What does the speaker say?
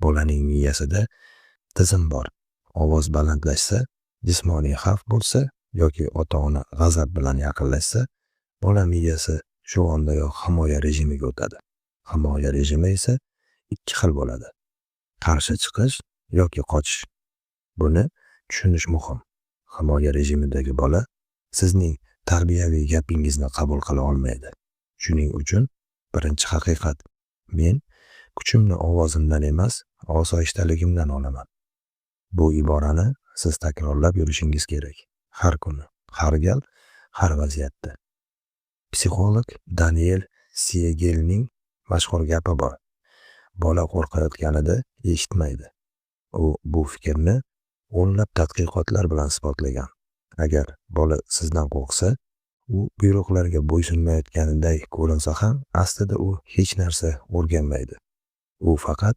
Bolaning miyasida tizim bor. Ovoz balandlashsa, jismoniy xavf bo'lsa yoki ota-ona g'azab bilan yaqinlashsa, bola miyasi shu ondayoq himoya rejimiga o'tadi. Himoya rejimi esa ikki xil bo'ladi: qarshi chiqish yoki qochish. Buni tushunish muhim. Himoya rejimidagi bola sizning tarbiyaviy gapingizni qabul qila olmaydi. Shuning uchun birinchi haqiqat: men kuchimni ovozimdan emas, osoyishtaligimdan olaman. Bu iborani siz takrorlab yurishingiz kerak. Har kuni, har gal, har vaziyatda. Psixolog Daniel Siegelning mashhur gapi bor: bola qo'rqayotganida eshitmaydi. U bu fikrni o'nlab tadqiqotlar bilan isbotlagan. Agar bola sizdan qo'rqsa, u buyruqlarga bo'ysunmayotganiday ko'rinsa ham, aslida u hech narsa o'rganmaydi. U faqat